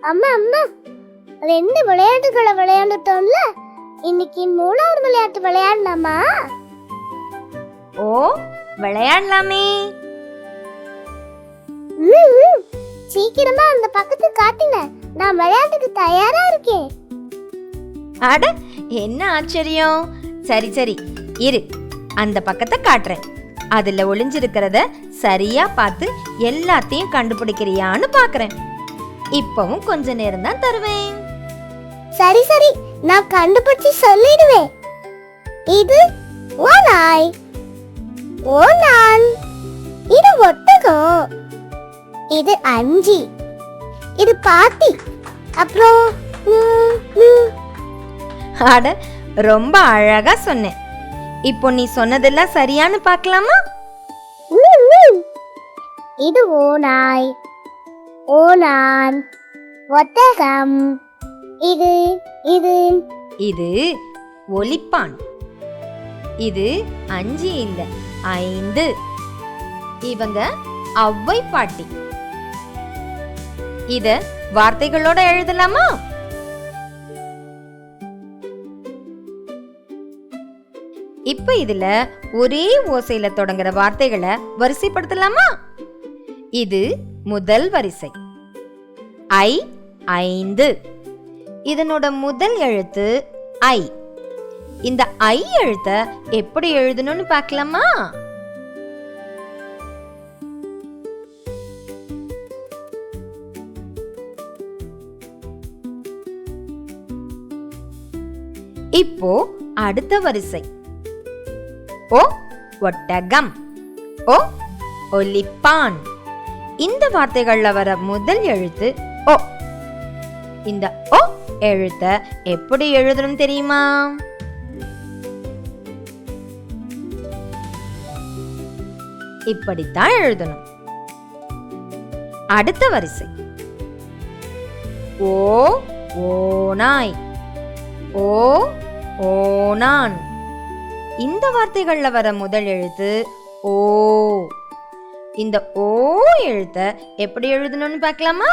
அம்மா அம்மா, 2 விளையாட்டுகளை விளையாண்டுட்டோம்ல, இன்னைக்கு 3வது விளையாட்டு விளையாடலாமா? ஓ, விளையாடலாமே. சீக்கிரமா அந்த பக்கத்து காட்டுங்க, நான் விளையாட்டுக்கு தயாரா இருக்கேன். அட, என்ன ஆச்சரியம். சரி சரி, இரு, அந்த பக்கத்தை காட்டுறேன். அதுல ஒளிஞ்சிருக்கிறத சரியா பார்த்து எல்லாத்தையும் கண்டுபிடிக்கிறியான்னு பாக்குறேன். இப்பவும் கொஞ்ச நேரம் தான் தருவேன். சரி சரி, நான் கண்டுபிடிச்சு சொல்லிடுவேன். இது ஓநாய், ஓநான். இது ஒட்டகம், இது அஞ்சி, இது பாத்தி, அப்புறம் அட, ரொம்ப அழகா சொன்னேன். இப்போ நீ சொன்னதெல்லாம் சரியான்னு பார்க்கலாமா? இது ஓநாய், ஓநான், ஒட்டகம், இது இது இது ஒலிப்பான். இது 5 இல்ல 5. இவங்க அவ்வை பாட்டி. இத வார்த்தைகளோட எழுதலாமா? இப்ப இதுல ஒரே ஓசையில தொடங்குற வார்த்தைகளை வரிசைப்படுத்தலாமா? இது முதல் வரிசை. 5. இதனோட முதல் எழுத்து ஐ. இந்த ஐ எழுத்த எப்படி எழுதணும்னு பார்க்கலாமா? இப்போ அடுத்த வரிசை. ஓ, ஒட்டகம். ஓ, ஒலிப்பான். இந்த வார்த்தைகள்ல வர முதல் எழுத்து ஓ. இந்த ஓ எழுத்த எப்படி எழுதணும் தெரியுமா? இப்படித்தான் எழுதணும். அடுத்த வரிசை. ஓ, ஓநாய். ஓ, ஓநான். இந்த வார்த்தைகள்ல வர முதல் எழுத்து ஓ. இந்த ஓ எழுத்த எப்படி எழுதணும்னு பார்க்கலாமா?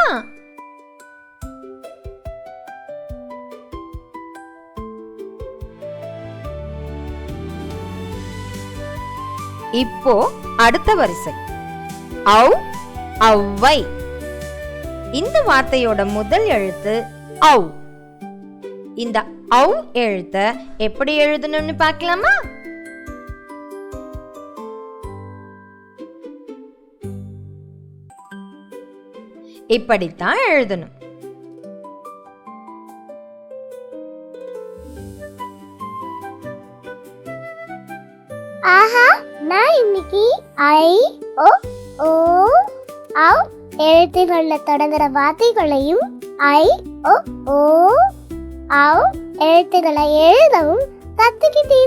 இப்போ அடுத்த வரிசை. ஔ, ஔவை. இந்த வார்த்தையோட முதல் எழுத்து ஔ. இந்த ஔ எழுத்த எப்படி எழுதணும்னு பார்க்கலாமா? இப்படித்தான் எழுதணும். ஆஹா, நான் இன்னைக்கு ஐ ஓ ஓ ஔ எழுத்துக்கள்ல தொடங்குற வார்த்தைகளையும் ஐ ஓ ஓ ஔ எழுத்துக்களை எழுதவும் கத்துக்கிட்டேன்.